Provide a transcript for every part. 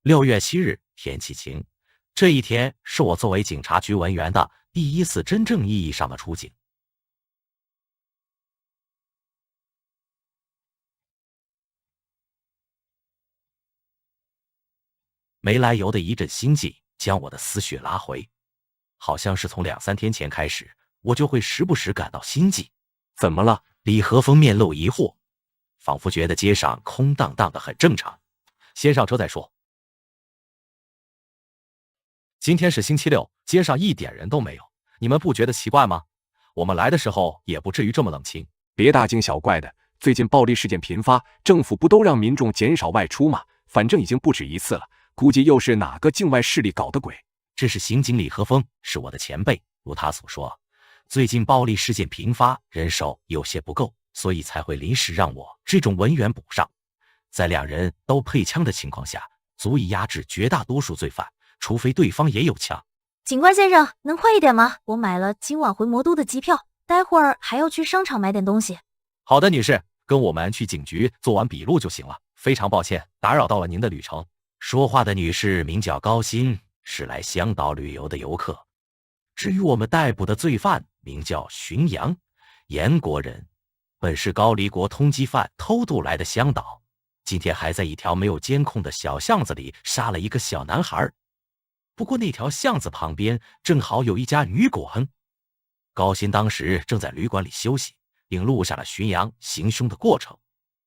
6月7日，天气晴。这一天是我作为警察局文员的第一次真正意义上的出警。没来由的一阵心悸将我的思绪拉回，好像是从2、3天前开始，我就会时不时感到心悸。怎么了？李和峰面露疑惑，仿佛觉得街上空荡荡的很正常。先上车再说。今天是星期6，街上一点人都没有，你们不觉得奇怪吗？我们来的时候也不至于这么冷清。别大惊小怪的，最近暴力事件频发，政府不都让民众减少外出吗？反正已经不止一次了，估计又是哪个境外势力搞的鬼。这是刑警李和峰，是我的前辈，如他所说，最近暴力事件频发，人手有些不够，所以才会临时让我这种文员补上。在2人都配枪的情况下，足以压制绝大多数罪犯，除非对方也有枪。警官先生，能快一点吗？我买了今晚回魔都的机票，待会儿还要去商场买点东西。好的，女士，跟我们去警局做完笔录就行了。非常抱歉，打扰到了您的旅程。说话的女士名叫高鑫，是来香岛旅游的游客。至于我们逮捕的罪犯，名叫荀阳，延国人，本是高黎国通缉犯，偷渡来的香岛。今天还在一条没有监控的小巷子里杀了一个小男孩。不过那条巷子旁边正好有一家旅馆，高鑫当时正在旅馆里休息，并录下了荀阳行凶的过程。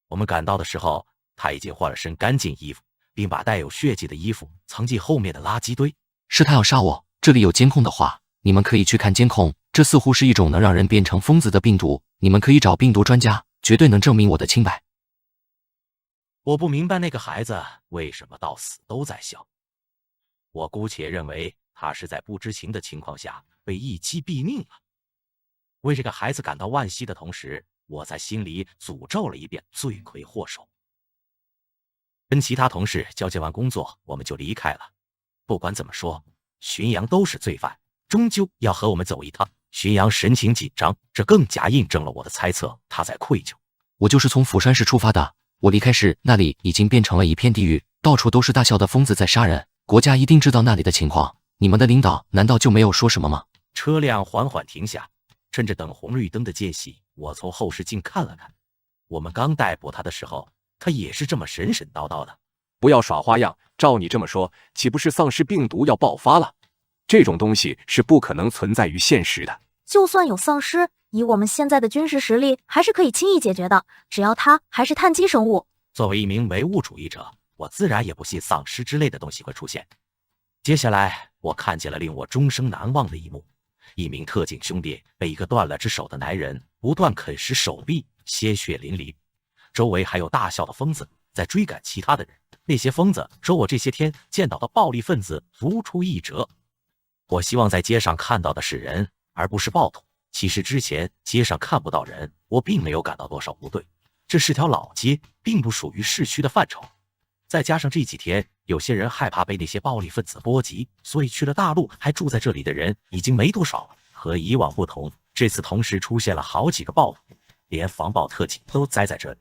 我们赶到的时候，他已经换了身干净衣服，并把带有血迹的衣服藏进后面的垃圾堆。是他要杀我，这里有监控的话，你们可以去看监控，这似乎是一种能让人变成疯子的病毒，你们可以找病毒专家，绝对能证明我的清白。我不明白那个孩子为什么到死都在笑，我姑且认为他是在不知情的情况下被一击毙命了。为这个孩子感到惋惜的同时，我在心里诅咒了一遍罪魁祸首。跟其他同事交接完工作，我们就离开了。不管怎么说，荀阳都是罪犯，终究要和我们走一趟。荀阳神情紧张，这更加印证了我的猜测，他在愧疚。我就是从釜山市出发的，我离开时那里已经变成了一片地狱，到处都是大笑的疯子在杀人，国家一定知道那里的情况，你们的领导难道就没有说什么吗？车辆缓缓停下，趁着等红绿灯的间隙，我从后视镜看了看。我们刚逮捕他的时候，他也是这么神神叨叨的。不要耍花样，照你这么说，岂不是丧尸病毒要爆发了？这种东西是不可能存在于现实的。就算有丧尸，以我们现在的军事实力，还是可以轻易解决的，只要它还是碳基生物。作为一名唯物主义者，我自然也不信丧尸之类的东西会出现。接下来，我看见了令我终生难忘的一幕：一名特警兄弟被一个断了只手的男人不断啃食手臂，鲜血淋漓。周围还有大笑的疯子在追赶其他的人。那些疯子说我这些天见到的暴力分子如出一辙。我希望在街上看到的是人，而不是暴徒。其实之前街上看不到人，我并没有感到多少不对。这是条老街，并不属于市区的范畴。再加上这几天有些人害怕被那些暴力分子波及，所以去了大陆还住在这里的人已经没多少了。和以往不同，这次同时出现了好几个暴徒，连防暴特警都栽在这里。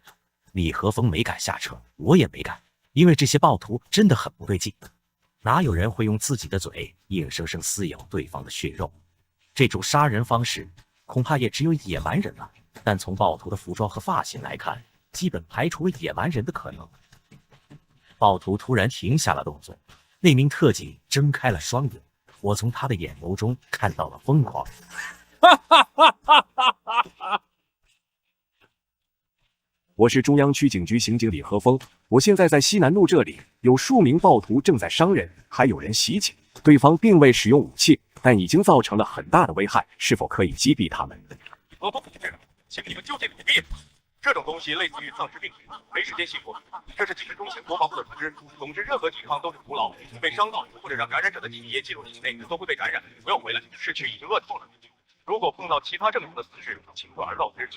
李和峰没敢下车，我也没敢，因为这些暴徒真的很不对劲。哪有人会用自己的嘴硬生生撕咬对方的血肉？这种杀人方式恐怕也只有野蛮人了。但从暴徒的服装和发型来看，基本排除了野蛮人的可能。暴徒突然停下了动作，那名特警睁开了双眼，我从他的眼眸中看到了疯狂。我是中央区警局刑警李和峰，我现在在西南路这里，有数名暴徒正在伤人，还有人袭警。对方并未使用武器，但已经造成了很大的危害，是否可以击毙他们？不，请你们就近躲避。这种东西类似于丧尸病毒，没时间细说。这是几十中前国防部的通知。总之，任何抵抗都是徒劳。被伤到或者让感染者的体液进入体内，都会被感染。不要回来，市区已经乱透了。如果碰到其他正常的死士，请转而告知。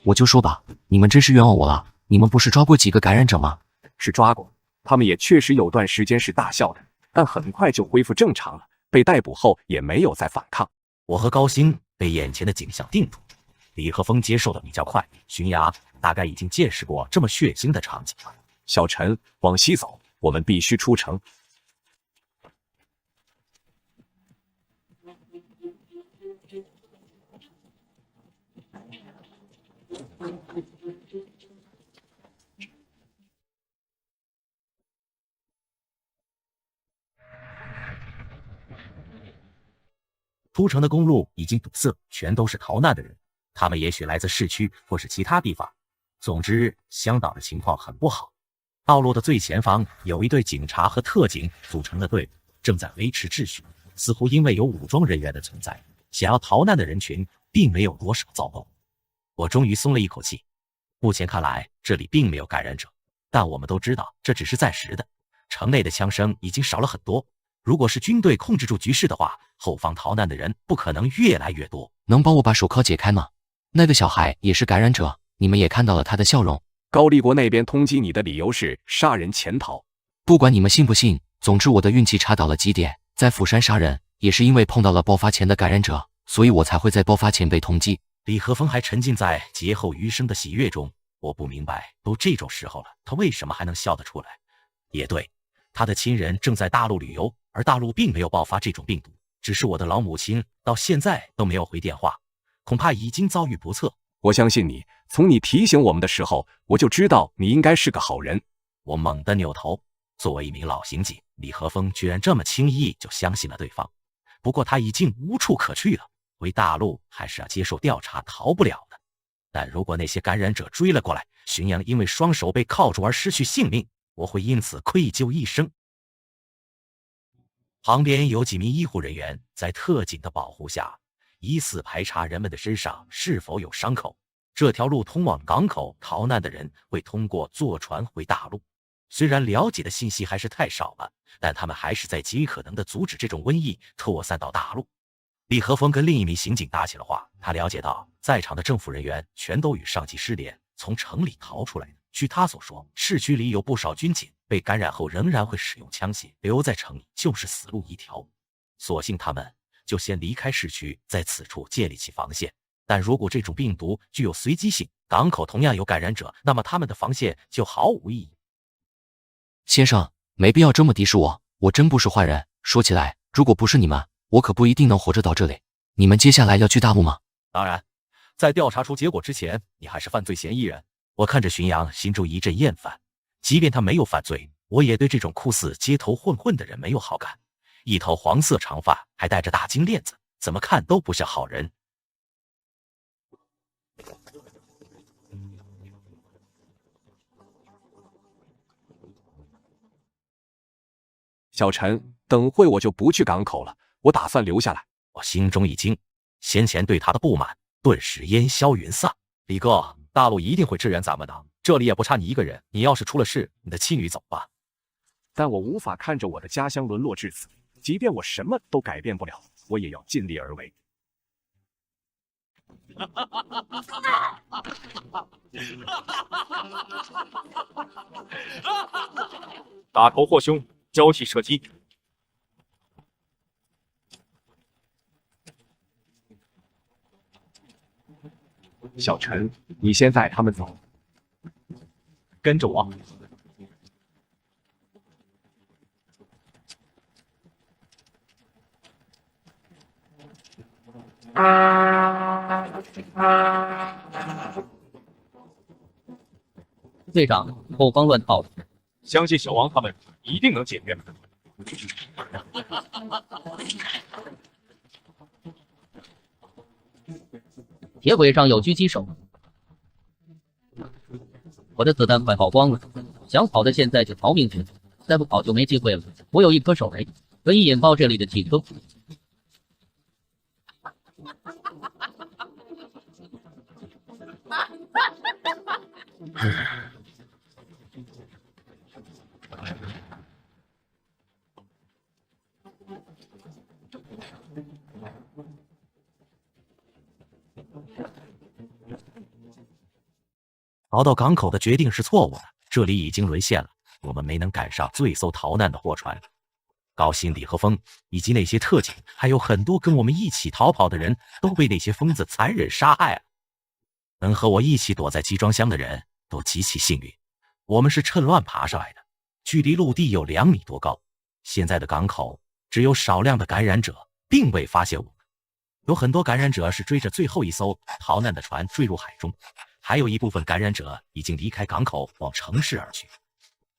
我就说吧，你们真是冤枉我了。你们不是抓过几个感染者吗？是抓过，他们也确实有段时间是大笑的，但很快就恢复正常了。被逮捕后也没有再反抗。我和高鑫被眼前的景象定住，李和峰接受的比较快，荀阳大概已经见识过这么血腥的场景了。小陈，往西走，我们必须出城。出城的公路已经堵塞，全都是逃难的人，他们也许来自市区或是其他地方。总之，香岛的情况很不好。道路的最前方有一队警察和特警组成的队伍，正在维持秩序。似乎因为有武装人员的存在，想要逃难的人群并没有多少躁动。我终于松了一口气。目前看来，这里并没有感染者，但我们都知道这只是暂时的。城内的枪声已经少了很多。如果是军队控制住局势的话，后方逃难的人不可能越来越多。能帮我把手铐解开吗？那个小孩也是感染者，你们也看到了他的笑容。高丽国那边通缉你的理由是杀人潜逃，不管你们信不信，总之我的运气差到了极点。在釜山杀人也是因为碰到了爆发前的感染者，所以我才会在爆发前被通缉。李和峰还沉浸在劫后余生的喜悦中，我不明白，都这种时候了，他为什么还能笑得出来？也对，他的亲人正在大陆旅游，而大陆并没有爆发这种病毒，只是我的老母亲到现在都没有回电话，恐怕已经遭遇不测。我相信你，从你提醒我们的时候，我就知道你应该是个好人。我猛地扭头，作为一名老刑警，李和峰居然这么轻易就相信了对方。不过他已经无处可去了，回大陆还是要接受调查，逃不了的。但如果那些感染者追了过来，荀阳因为双手被铐住而失去性命，我会因此愧疚一生。旁边有几名医护人员在特警的保护下，疑似排查人们的身上是否有伤口。这条路通往港口，逃难的人会通过坐船回大陆。虽然了解的信息还是太少了，但他们还是在尽可能的阻止这种瘟疫扩散到大陆。李和峰跟另一名刑警搭起了话，他了解到在场的政府人员全都与上级失联，从城里逃出来的。据他所说，市区里有不少军警被感染后仍然会使用枪械，留在城里就是死路一条。索性他们就先离开市区，在此处建立起防线。但如果这种病毒具有随机性，港口同样有感染者，那么他们的防线就毫无意义。先生，没必要这么敌视我，我真不是坏人。说起来，如果不是你们，我可不一定能活着到这里。你们接下来要去大陆吗？当然，在调查出结果之前，你还是犯罪嫌疑人。我看着荀阳，心中一阵厌烦。即便他没有犯罪，我也对这种酷似街头混混的人没有好感。一头黄色长发，还戴着大金链子，怎么看都不像好人。小陈，等会我就不去港口了，我打算留下来。我心中一惊，先前对他的不满顿时烟消云散。李哥，大陆一定会支援咱们的，这里也不差你一个人。你要是出了事，你的妻女怎么办？但我无法看着我的家乡沦落至此，即便我什么都改变不了，我也要尽力而为。打头或胸，交替射击。小陈，你先带他们走，跟着我。队长，后方乱套了，相信小王他们一定能解决。铁轨上有狙击手，我的子弹快耗光了，想跑的现在就逃命去，再不跑就没机会了。我有一颗手雷，可以引爆这里的汽车。逃到港口的决定是错误的，这里已经沦陷了，我们没能赶上最艘逃难的货船。高兴李和峰以及那些特警，还有很多跟我们一起逃跑的人，都被那些疯子残忍杀害了。能和我一起躲在集装箱的人都极其幸运。我们是趁乱爬上来的，距离陆地有2米多高。现在的港口只有少量的感染者，并未发现我们。有很多感染者是追着最后一艘逃难的船坠入海中，还有一部分感染者已经离开港口往城市而去。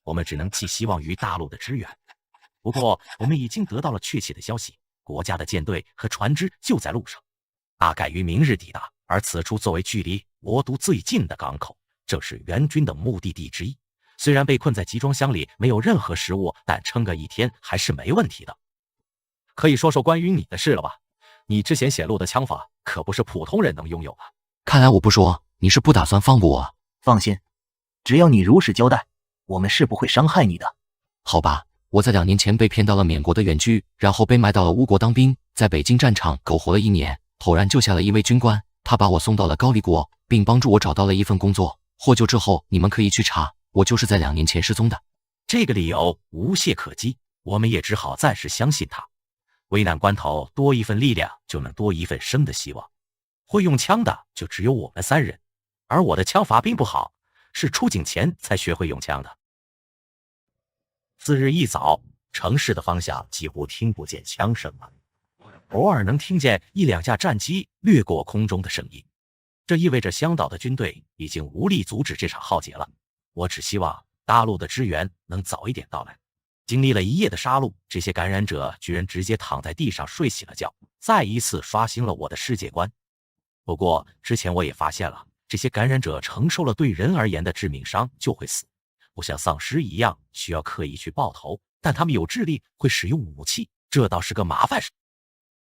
我们只能寄希望于大陆的支援。不过，我们已经得到了确切的消息，国家的舰队和船只就在路上，大概于明日抵达。而此处作为距离魔都最近的港口，这是援军的目的地之一。虽然被困在集装箱里，没有任何食物，但撑个1天还是没问题的。可以说说关于你的事了吧？你之前显露的枪法可不是普通人能拥有的。看来我不说，你是不打算放过我。放心，只要你如实交代，我们是不会伤害你的。好吧，我在2年前被骗到了缅国的远居，然后被卖到了乌国当兵，在北京战场苟活了1年，偶然救下了一位军官，他把我送到了高丽国，并帮助我找到了一份工作。获救之后，你们可以去查，我就是在2年前失踪的。这个理由无懈可击，我们也只好暂时相信他。危难关头，多一份力量就能多一份生的希望。会用枪的就只有我们3人，而我的枪法并不好，是出警前才学会用枪的。次日一早，城市的方向几乎听不见枪声了，偶尔能听见1、2架战机掠过空中的声音。这意味着香岛的军队已经无力阻止这场浩劫了。我只希望大陆的支援能早一点到来。经历了1夜的杀戮，这些感染者居然直接躺在地上睡起了觉，再一次刷新了我的世界观。不过之前我也发现了，这些感染者承受了对人而言的致命伤就会死，不像丧尸一样需要刻意去爆头，但他们有智力，会使用武器，这倒是个麻烦事。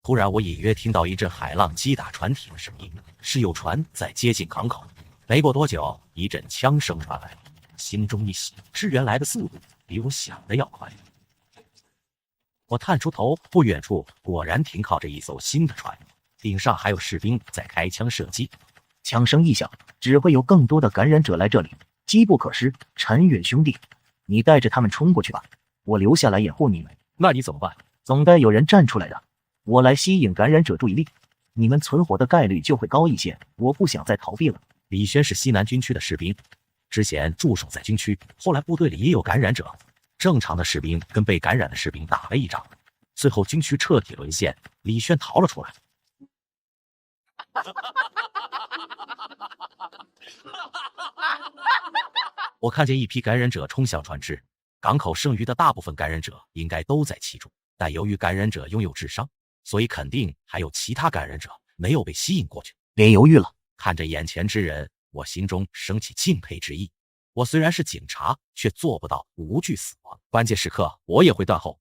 突然我隐约听到一阵海浪击打船体的声音，是有船在接近港口。没过多久，一阵枪声传来，心中一喜，支援来的速度比我想的要快。我探出头，不远处果然停靠着一艘新的船，顶上还有士兵在开枪射击。枪声一响，只会有更多的感染者来这里，机不可失。陈远兄弟，你带着他们冲过去吧，我留下来掩护你们。那你怎么办？总该有人站出来的，我来吸引感染者注意力，你们存活的概率就会高一些。我不想再逃避了。李轩是西南军区的士兵，之前驻守在军区，后来部队里也有感染者。正常的士兵跟被感染的士兵打了一仗，最后军区彻底沦陷，李轩逃了出来。我看见一批感染者冲向船只，港口剩余的大部分感染者应该都在其中，但由于感染者拥有智商，所以肯定还有其他感染者没有被吸引过去。别犹豫了，看着眼前之人，我心中升起敬佩之意。我虽然是警察，却做不到无惧死亡，关键时刻我也会断后。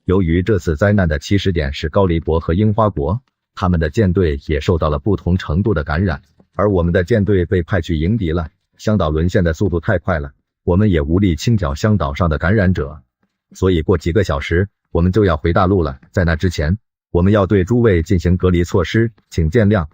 由于这次灾难的起始点是高丽国和樱花国，他们的舰队也受到了不同程度的感染，而我们的舰队被派去迎敌了。香岛沦陷的速度太快了，我们也无力清剿香岛上的感染者，所以过几个小时我们就要回大陆了。在那之前，我们要对诸位进行隔离措施，请见谅。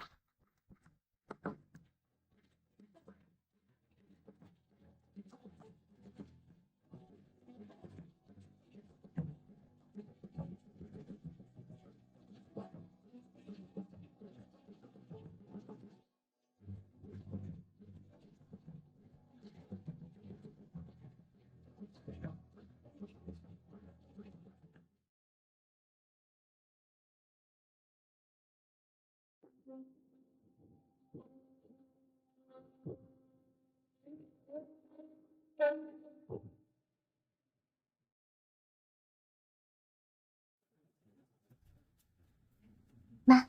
妈，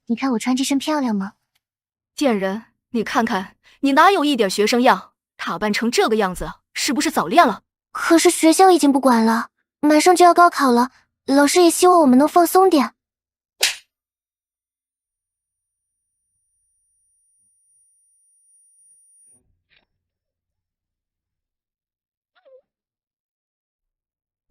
你看我穿这身漂亮吗？贱人，你看看，你哪有一点学生样？打扮成这个样子，是不是早恋了？可是学校已经不管了，马上就要高考了，老师也希望我们能放松点。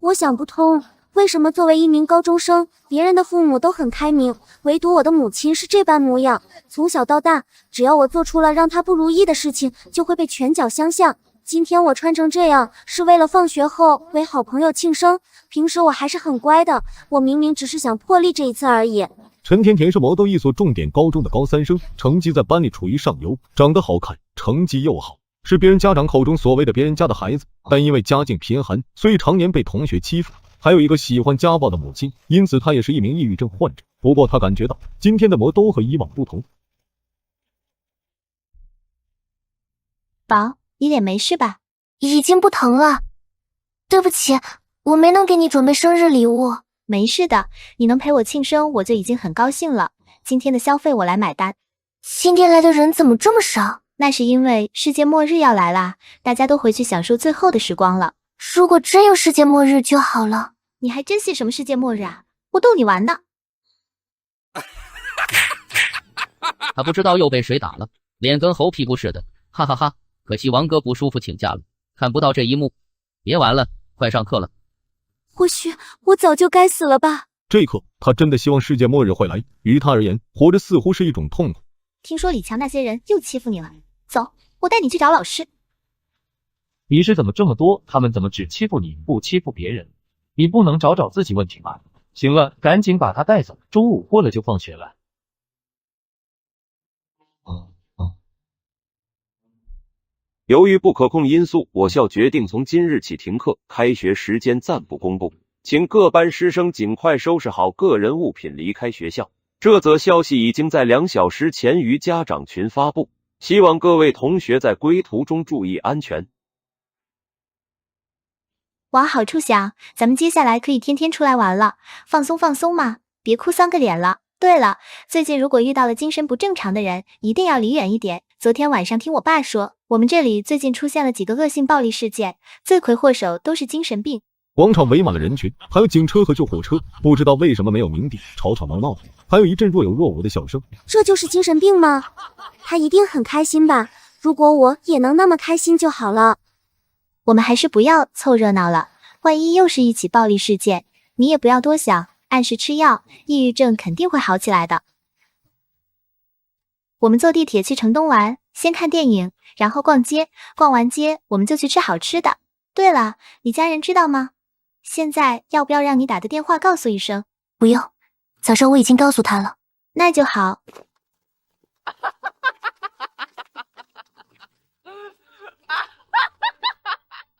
我想不通，为什么作为一名高中生，别人的父母都很开明，唯独我的母亲是这般模样。从小到大，只要我做出了让她不如意的事情，就会被拳脚相向。今天我穿成这样，是为了放学后为好朋友庆生。平时我还是很乖的，我明明只是想破例这一次而已。陈甜甜是毛豆一所重点高中的高3生，成绩在班里处于上游，长得好看，成绩又好，是别人家长口中所谓的别人家的孩子，但因为家境贫寒，所以常年被同学欺负，还有一个喜欢家暴的母亲，因此他也是一名抑郁症患者。不过他感觉到今天的毛豆和以往不同。宝，你脸没事吧？已经不疼了。对不起，我没能给你准备生日礼物。没事的，你能陪我庆生我就已经很高兴了。今天的消费我来买单。今天来的人怎么这么少？那是因为世界末日要来啦，大家都回去享受最后的时光了。如果真有世界末日就好了。你还真信什么世界末日啊？我逗你玩的。他不知道又被谁打了，脸跟猴屁股似的，哈哈哈！可惜王哥不舒服请假了，看不到这一幕。别玩了，快上课了。或许我早就该死了吧。这一刻，他真的希望世界末日会来。于他而言，活着似乎是一种痛苦。听说李强那些人又欺负你了，走，我带你去找老师。你是怎么这么多？他们怎么只欺负你，不欺负别人？你不能找自己问题吗？行了，赶紧把他带走，中午过了就放学了。由于不可控因素，我校决定从今日起停课，开学时间暂不公布，请各班师生尽快收拾好个人物品离开学校。这则消息已经在2小时前于家长群发布，希望各位同学在归途中注意安全。往好处想，咱们接下来可以天天出来玩了，放松放松嘛，别哭丧个脸了。对了，最近如果遇到了精神不正常的人，一定要离远一点。昨天晚上听我爸说，我们这里最近出现了几个恶性暴力事件，罪魁祸首都是精神病。广场围满了人群，还有警车和救护车，不知道为什么没有鸣笛，吵吵闹闹的，还有一阵若有若无的笑声。这就是精神病吗？他一定很开心吧？如果我也能那么开心就好了。我们还是不要凑热闹了，万一又是一起暴力事件，你也不要多想，按时吃药，抑郁症肯定会好起来的。我们坐地铁去城东玩，先看电影，然后逛街，逛完街我们就去吃好吃的。对了，你家人知道吗？现在要不要让你打个电话告诉一声？不用，早上我已经告诉他了。那就好。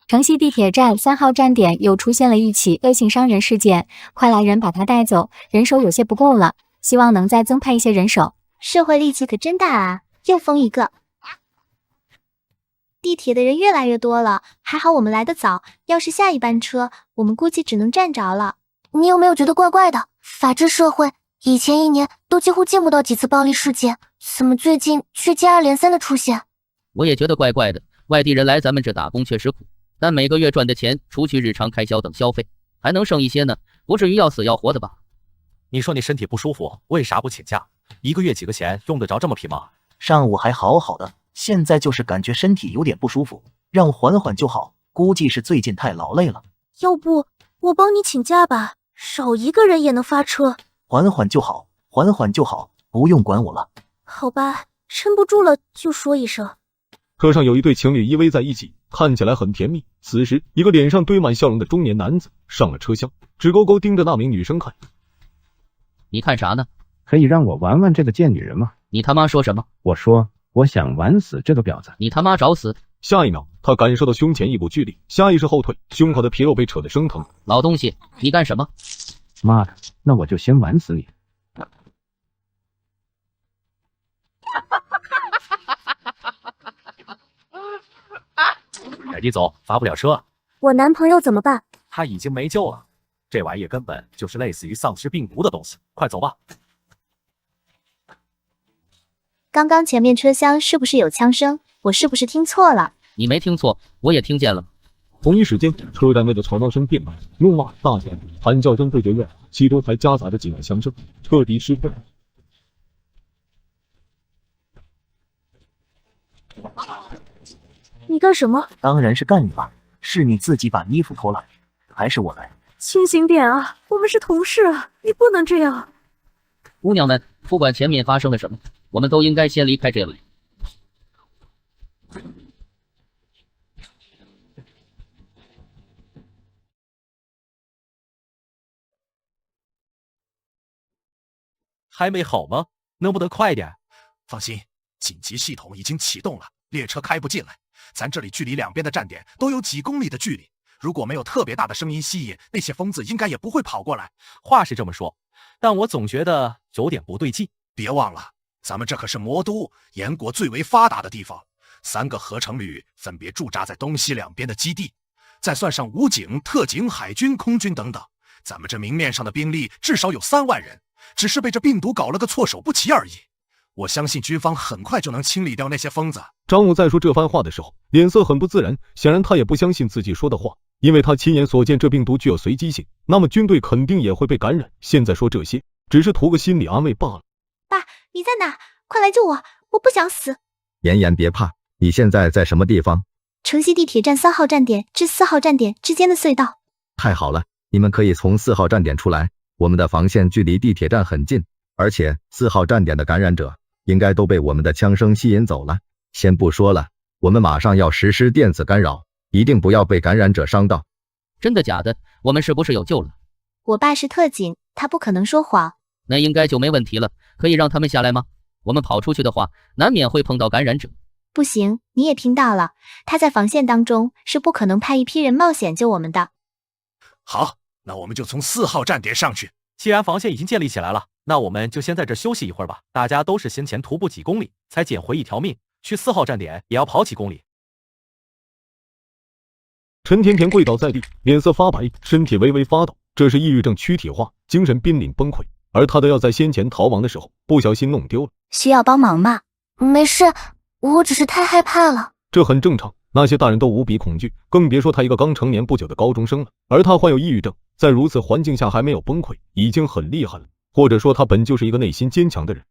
城西地铁站3号站点又出现了一起恶性伤人事件，快来人把他带走，人手有些不够了，希望能再增派一些人手。社会力气可真大啊，又封一个。地铁的人越来越多了，还好我们来得早，要是下一班车，我们估计只能站着了。你有没有觉得怪怪的？法治社会，以前1年都几乎见不到几次暴力事件，怎么最近却接二连三的出现？我也觉得怪怪的，外地人来咱们这打工确实苦，但每个月赚的钱，除去日常开销等消费，还能剩一些呢，不至于要死要活的吧？你说你身体不舒服，为啥不请假？1个月几个钱用得着这么拼吗？上午还好好的，现在就是感觉身体有点不舒服，让缓缓就好，估计是最近太劳累了。要不我帮你请假吧，少一个人也能发车。缓缓就好，缓缓就好，不用管我了。好吧，撑不住了就说一声。车上有一对情侣依偎在一起，看起来很甜蜜。此时，一个脸上堆满笑容的中年男子上了车厢，直勾勾盯着那名女生看。你看啥呢？可以让我玩玩这个贱女人吗？你他妈说什么？我说我想玩死这个婊子。你他妈找死！下一秒，他感受到胸前一股巨力，下意识后退，胸口的皮肉被扯得生疼。老东西，你干什么？妈的，那我就先玩死你。赶紧走，发不了车。我男朋友怎么办？他已经没救了，这玩意根本就是类似于丧尸病毒的东西，快走吧。刚刚前面车厢是不是有枪声？我是不是听错了？你没听错，我也听见了。同一时间，车站内的吵闹声变大，怒骂、大喊、喊叫声对决越来，其中还夹杂着几万枪声，彻底失控。你干什么？当然是干你吧，是你自己把衣服脱了。还是我来？清醒点啊，我们是同事啊，你不能这样。姑娘们，不管前面发生了什么，我们都应该先离开这里。还没好吗？能不能快点？放心，紧急系统已经启动了，列车开不进来。咱这里距离两边的站点都有几公里的距离，如果没有特别大的声音吸引，那些疯子应该也不会跑过来。话是这么说，但我总觉得有点不对劲。别忘了，咱们这可是魔都，燕国最为发达的地方，3个合成旅分别驻扎在东西两边的基地，再算上武警、特警、海军、空军等等，咱们这明面上的兵力至少有3万人，只是被这病毒搞了个措手不及而已。我相信军方很快就能清理掉那些疯子。张武在说这番话的时候，脸色很不自然，显然他也不相信自己说的话，因为他亲眼所见这病毒具有随机性，那么军队肯定也会被感染。现在说这些，只是图个心理安慰罢了。爸，你在哪？快来救我！我不想死。妍妍别怕，你现在在什么地方？城西地铁站3号站点至4号站点之间的隧道。太好了，你们可以从4号站点出来，我们的防线距离地铁站很近，而且4号站点的感染者应该都被我们的枪声吸引走了。先不说了，我们马上要实施电子干扰，一定不要被感染者伤到。真的假的？我们是不是有救了？我爸是特警，他不可能说谎。那应该就没问题了，可以让他们下来吗？我们跑出去的话，难免会碰到感染者。不行，你也听到了，他在防线当中，是不可能派一批人冒险救我们的。好，那我们就从4号站点上去。既然防线已经建立起来了，那我们就先在这休息一会儿吧。大家都是先前徒步几公里才捡回一条命，去4号站点也要跑几公里。陈甜甜跪倒在地，脸色发白，身体微微发抖，这是抑郁症躯体化，精神濒临崩溃。而他的药在先前逃亡的时候不小心弄丢了。需要帮忙吗？没事，我只是太害怕了。这很正常，那些大人都无比恐惧，更别说他一个刚成年不久的高中生了。而他患有抑郁症，在如此环境下还没有崩溃，已经很厉害了。或者说他本就是一个内心坚强的人。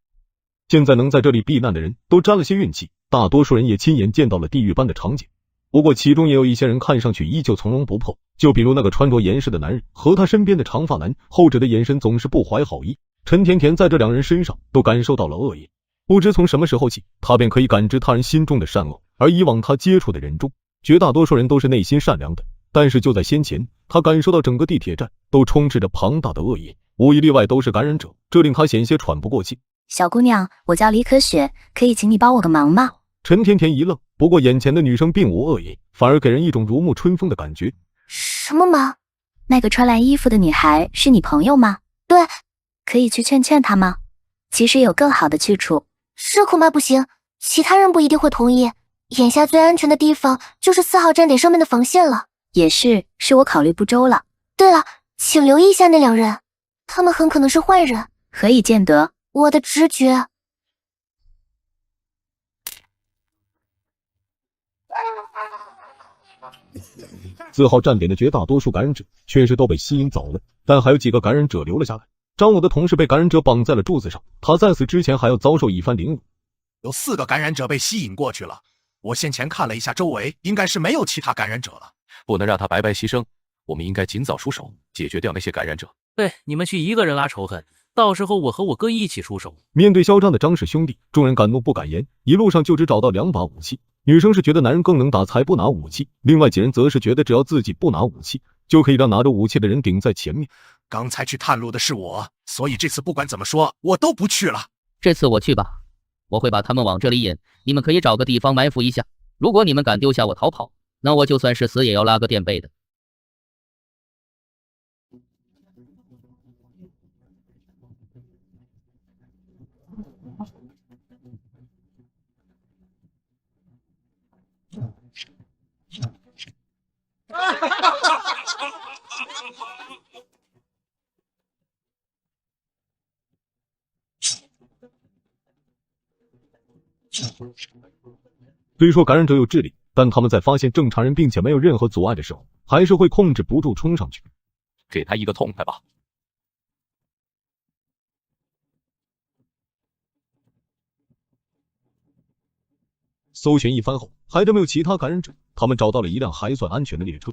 现在能在这里避难的人都沾了些运气，大多数人也亲眼见到了地狱般的场景。不过其中也有一些人看上去依旧从容不迫，就比如那个穿着严实的男人和他身边的长发男，后者的眼神总是不怀好意。陈甜甜在这两人身上都感受到了恶意，不知从什么时候起，他便可以感知他人心中的善恶。而以往他接触的人中，绝大多数人都是内心善良的，但是就在先前，他感受到整个地铁站都充斥着庞大的恶意，无一例外都是感染者，这令他险些喘不过气。小姑娘，我叫李可雪，可以请你帮我个忙吗？陈甜甜一愣，不过眼前的女生并无恶意，反而给人一种如沐春风的感觉。什么忙？那个穿蓝衣服的女孩是你朋友吗？对。可以去劝劝她吗？其实有更好的去处。是恐怕不行，其他人不一定会同意。眼下最安全的地方就是4号站点上面的防线了。也是我考虑不周了。对了，请留意一下那2人，他们很可能是坏人。何以见得？我的直觉。4号站点的绝大多数感染者确实都被吸引走了，但还有几个感染者留了下来。张武的同事被感染者绑在了柱子上，他在此之前还要遭受一番凌辱。有4个感染者被吸引过去了，我先前看了一下周围，应该是没有其他感染者了。不能让他白白牺牲，我们应该尽早出手，解决掉那些感染者。对，你们去一个人拉仇恨，到时候我和我哥一起出手。面对嚣张的张氏兄弟，众人敢怒不敢言，一路上就只找到2把武器。女生是觉得男人更能打才不拿武器，另外几人则是觉得只要自己不拿武器，就可以让拿着武器的人顶在前面。刚才去探路的是我，所以这次不管怎么说，我都不去了。这次我去吧，我会把他们往这里引，你们可以找个地方埋伏一下。如果你们敢丢下我逃跑，那我就算是死也要拉个垫背的。虽说感染者有智力，但他们在发现正常人并且没有任何阻碍的时候，还是会控制不住冲上去。给他一个痛快吧。搜寻一番后，还是没有其他感染者，他们找到了一辆还算安全的列车。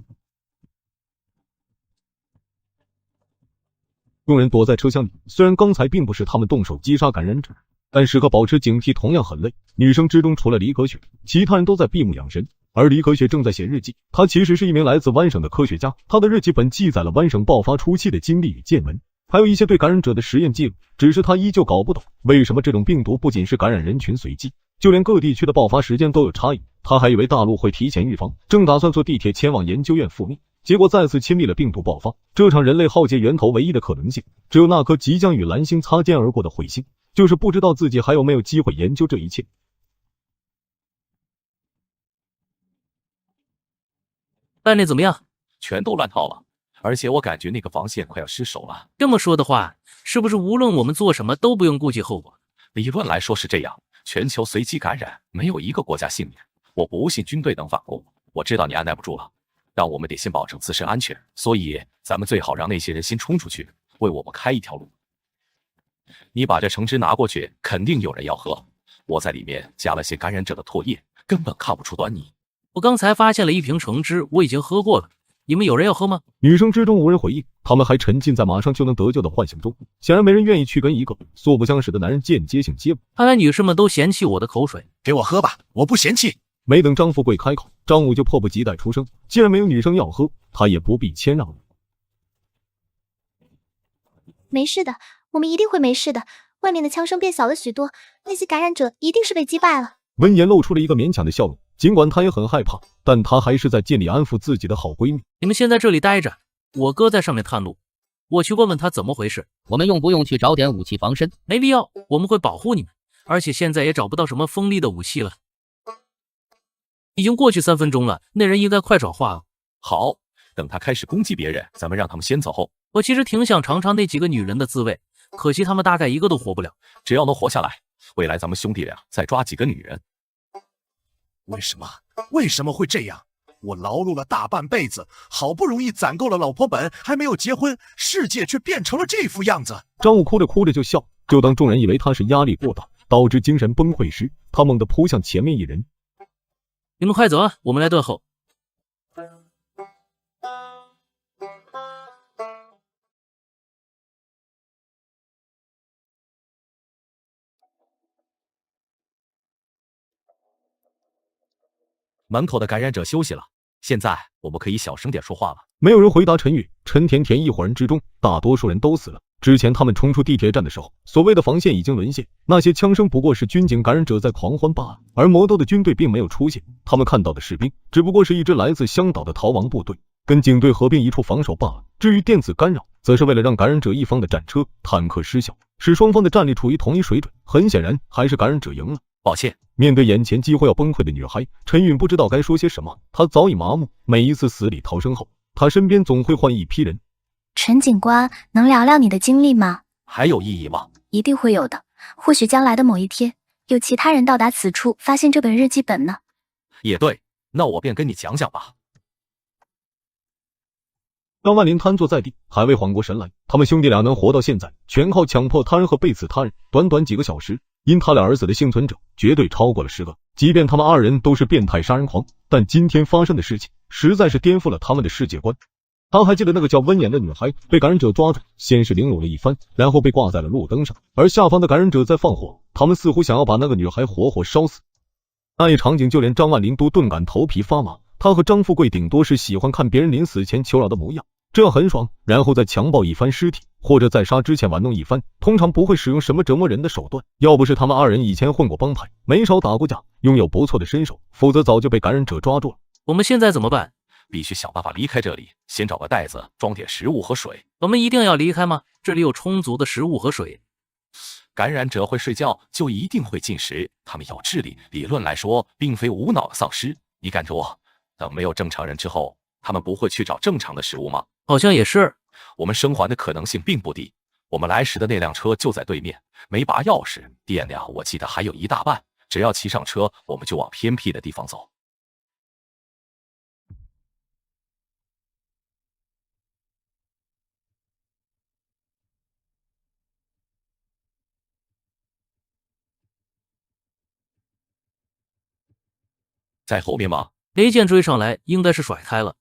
众人躲在车厢里，虽然刚才并不是他们动手击杀感染者，但时刻保持警惕同样很累。女生之中除了李可雪，其他人都在闭目养神，而李可雪正在写日记。她其实是一名来自湾省的科学家，她的日记本记载了湾省爆发初期的经历与见闻，还有一些对感染者的实验记录。只是她依旧搞不懂，为什么这种病毒不仅是感染人群随机，就连各地区的爆发时间都有差异。她还以为大陆会提前预防，正打算坐地铁前往研究院复命，结果再次亲历了病毒爆发。这场人类浩劫源头唯一的可能性，只有那颗即将与蓝星擦肩而过的彗星，就是不知道自己还有没有机会研究这一切。办的怎么样？全都乱套了，而且我感觉那个防线快要失守了。这么说的话，是不是无论我们做什么都不用顾及后果？理论来说是这样，全球随机感染，没有一个国家幸免。我不信军队能反攻，我知道你按耐不住了，但我们得先保证自身安全，所以咱们最好让那些人先冲出去，为我们开一条路。你把这橙汁拿过去，肯定有人要喝。我在里面加了些感染者的唾液，根本看不出端倪。我刚才发现了一瓶橙汁，我已经喝过了。你们有人要喝吗？女生之中无人回应，他们还沉浸在马上就能得救的幻想中，显然没人愿意去跟一个素不相识的男人间接性接吻。看来女士们都嫌弃我的口水，给我喝吧，我不嫌弃。没等张富贵开口，张武就迫不及待出声，既然没有女生要喝，他也不必谦让了。没事的，我们一定会没事的。外面的枪声变小了许多，那些感染者一定是被击败了。温言露出了一个勉强的笑容，尽管她也很害怕，但她还是在尽力安抚自己的好闺蜜。你们先在这里待着，我哥在上面探路，我去问问他怎么回事。我们用不用去找点武器防身？没必要，我们会保护你们，而且现在也找不到什么锋利的武器了。已经过去3分钟了，那人应该快转化了。好，等他开始攻击别人，咱们让他们先走后。我其实挺想尝尝那几个女人的滋味，可惜他们大概一个都活不了。只要能活下来，未来咱们兄弟俩再抓几个女人。为什么会这样？我劳碌了大半辈子，好不容易攒够了老婆本，还没有结婚，世界却变成了这副样子。张武哭着哭着就笑，就当众人以为他是压力过大导致精神崩溃时，他猛地扑向前面一人。你们快走啊，我们来断后。门口的感染者休息了，现在我们可以小声点说话了。没有人回答陈宇、陈甜甜一伙人之中，大多数人都死了。之前他们冲出地铁站的时候，所谓的防线已经沦陷，那些枪声不过是军警感染者在狂欢罢了。而魔都的军队并没有出现，他们看到的士兵只不过是一支来自香岛的逃亡部队，跟警队合并一处防守罢了。至于电子干扰，则是为了让感染者一方的战车、坦克失效，使双方的战力处于同一水准。很显然，还是感染者赢了。抱歉。面对眼前几乎要崩溃的女孩，陈允不知道该说些什么。他早已麻木，每一次死里逃生后，他身边总会换一批人。陈警官，能聊聊你的经历吗？还有意义吗？一定会有的。或许将来的某一天，有其他人到达此处，发现这本日记本呢。也对，那我便跟你讲讲吧。张万林瘫坐在地，还未缓过神来。他们兄弟俩能活到现在，全靠强迫他人和背刺他人。短短几个小时，因他俩而死的幸存者绝对超过了10个。即便他们2人都是变态杀人狂，但今天发生的事情实在是颠覆了他们的世界观。他还记得那个叫温妍的女孩被感染者抓住，先是凌辱了一番，然后被挂在了路灯上，而下方的感染者在放火，他们似乎想要把那个女孩活活烧死。那一场景就连张万林都顿感头皮发麻。他和张富贵顶多是喜欢看别人临死前求饶的模样，这样很爽，然后再强暴一番尸体，或者在杀之前玩弄一番，通常不会使用什么折磨人的手段。要不是他们2人以前混过帮派，没少打过架，拥有不错的身手，否则早就被感染者抓住了。我们现在怎么办？必须想办法离开这里，先找个袋子装点食物和水。我们一定要离开吗？这里有充足的食物和水。感染者会睡觉，就一定会进食，他们有智力，理论来说并非无脑的丧尸。你敢说等没有正常人之后，他们不会去找正常的食物吗？好像也是。我们生还的可能性并不低。我们来时的那辆车就在对面，没拔钥匙，电量我记得还有一大半，只要骑上车，我们就往偏僻的地方走。在后面吗？雷剑追上来，应该是甩开了。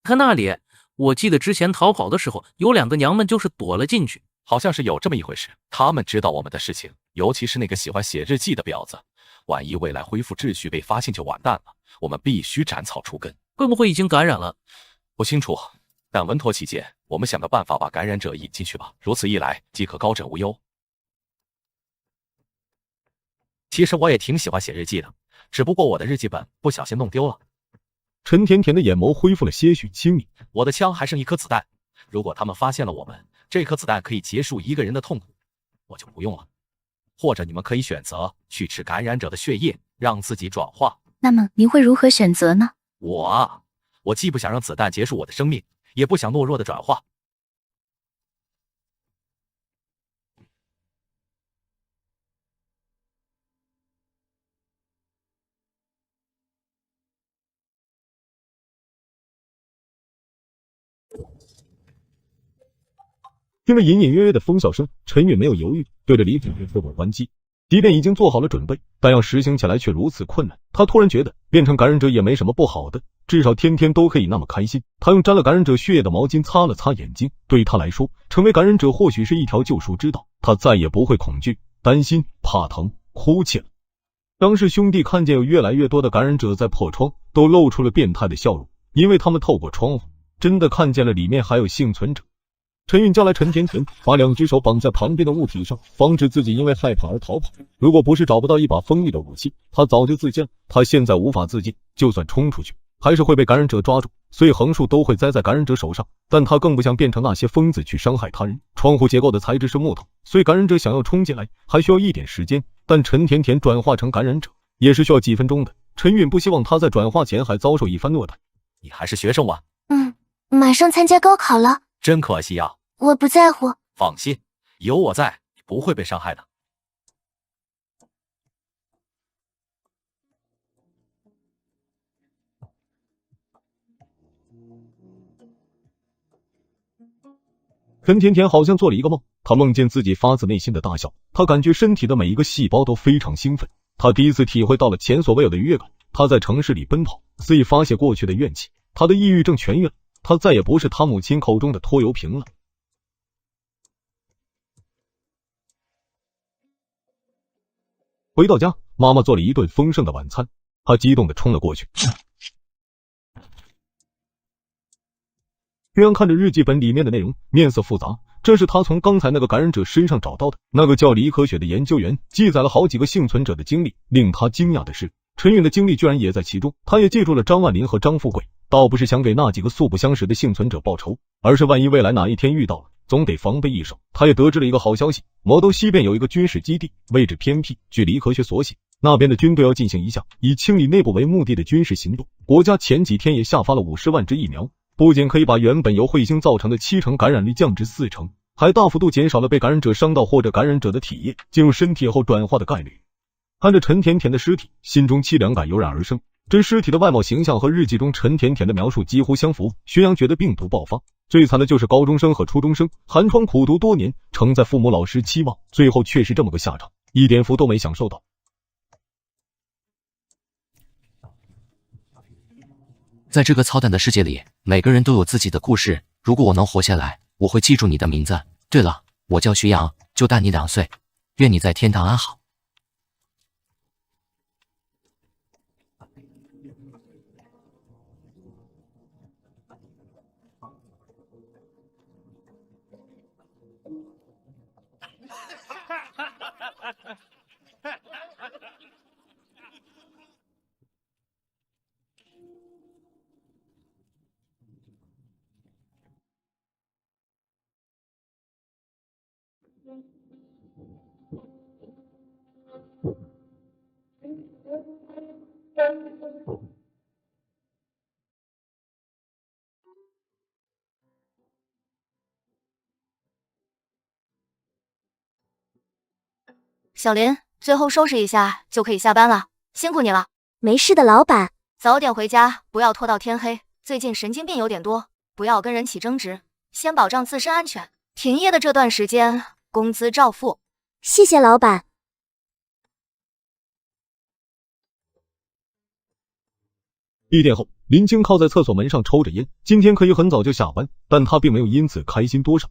看那里，我记得之前逃跑的时候，有2个娘们就是躲了进去。好像是有这么一回事。他们知道我们的事情，尤其是那个喜欢写日记的婊子。万一未来恢复秩序被发现就完蛋了，我们必须斩草除根。会不会已经感染了？不清楚，但稳妥起见，我们想个办法把感染者引进去吧。如此一来，即可高枕无忧。其实我也挺喜欢写日记的，只不过我的日记本不小心弄丢了。陈甜甜的眼眸恢复了些许清明。我的枪还剩1颗子弹，如果他们发现了我们，这颗子弹可以结束一个人的痛苦，我就不用了。或者你们可以选择去吃感染者的血液，让自己转化。那么您会如何选择呢？我既不想让子弹结束我的生命，也不想懦弱的转化。听了隐隐约约的疯笑声，陈允没有犹豫，对着李子云飞火还击。即便已经做好了准备，但要实行起来却如此困难。他突然觉得变成感染者也没什么不好的，至少天天都可以那么开心。他用沾了感染者血液的毛巾擦了擦眼睛，对他来说，成为感染者或许是一条救赎之道。他再也不会恐惧、担心、怕疼、哭泣了。张氏兄弟看见有越来越多的感染者在破窗，都露出了变态的笑容，因为他们透过窗户真的看见了里面还有幸存者。陈允叫来陈甜甜，把2只手绑在旁边的物体上，防止自己因为害怕而逃跑。如果不是找不到一把锋利的武器，他早就自尽了。他现在无法自尽，就算冲出去，还是会被感染者抓住，所以横竖都会栽在感染者手上。但他更不想变成那些疯子去伤害他人。窗户结构的材质是木头，所以感染者想要冲进来还需要一点时间。但陈甜甜转化成感染者也是需要几分钟的。陈允不希望他在转化前还遭受一番虐待。你还是学生吧？马上参加高考了，真可惜啊。我不在乎。放心，有我在，你不会被伤害的。陈甜甜好像做了一个梦，她梦见自己发自内心的大笑，她感觉身体的每一个细胞都非常兴奋，她第一次体会到了前所未有的愉悦感。她在城市里奔跑，肆意发泄过去的怨气，她的抑郁症痊愈了，她再也不是她母亲口中的拖油瓶了。回到家，妈妈做了一顿丰盛的晚餐，她激动地冲了过去。岳阳看着日记本里面的内容，面色复杂。这是他从刚才那个感染者身上找到的。那个叫李可雪的研究员记载了好几个幸存者的经历。令他惊讶的是，陈允的经历居然也在其中。他也记住了张万林和张富贵，倒不是想给那几个素不相识的幸存者报仇，而是万一未来哪一天遇到了，总得防备一手。他也得知了一个好消息，魔都西边有一个军事基地，位置偏僻，据李可雪所写，那边的军队要进行一项以清理内部为目的的军事行动。国家前几天也下发了50万支疫苗，不仅可以把原本由彗星造成的70%感染率降至40%，还大幅度减少了被感染者伤到或者感染者的体液进入身体后转化的概率。看着陈甜甜的尸体，心中凄凉感油然而生。这尸体的外貌形象和日记中陈甜甜的描述几乎相符。薛阳觉得病毒爆发，最惨的就是高中生和初中生，寒窗苦读多年，承载父母老师期望，最后却是这么个下场，一点福都没享受到。在这个操蛋的世界里，每个人都有自己的故事。如果我能活下来，我会记住你的名字。对了，我叫徐阳，就大你2岁，愿你在天堂安好。小林，最后收拾一下就可以下班了，辛苦你了。没事的，老板。早点回家，不要拖到天黑。最近神经病有点多，不要跟人起争执，先保障自身安全。停业的这段时间，工资照付。谢谢老板。闭店后，林青靠在厕所门上抽着烟。今天可以很早就下班，但他并没有因此开心多少。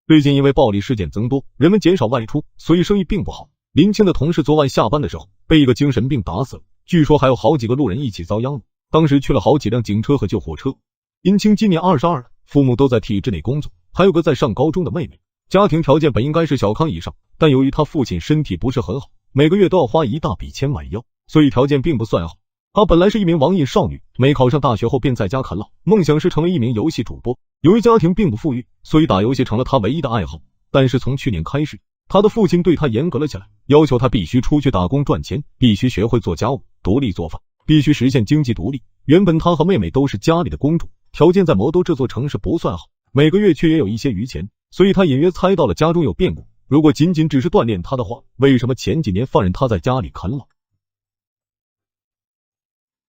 最近因为暴力事件增多，人们减少外出，所以生意并不好。林青的同事昨晚下班的时候被一个精神病打死了，据说还有好几个路人一起遭殃了。当时去了好几辆警车和救护车。林青今年22了，父母都在体制内工作，还有个在上高中的妹妹。家庭条件本应该是小康以上，但由于他父亲身体不是很好，每个月都要花一大笔钱买药，所以条件并不算好。她本来是一名网瘾少女，没考上大学后便在家啃老，梦想是成为一名游戏主播。由于家庭并不富裕，所以打游戏成了她唯一的爱好。但是从去年开始，她的父亲对她严格了起来，要求她必须出去打工赚钱，必须学会做家务，独立做饭，必须实现经济独立。原本她和妹妹都是家里的公主，条件在魔都这座城市不算好，每个月却也有一些余钱，所以她隐约猜到了家中有变故。如果仅仅只是锻炼她的话，为什么前几年放任她在家里啃老？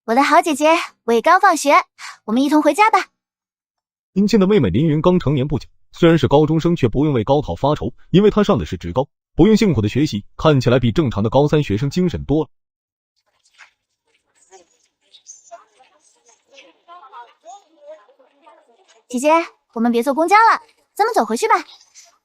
我的好姐姐，我也刚放学，我们一同回家吧。林青的妹妹林云刚成年不久，虽然是高中生，却不用为高考发愁，因为她上的是职高，不用辛苦的学习，看起来比正常的高三学生精神多了。姐姐，我们别坐公交了，咱们走回去吧。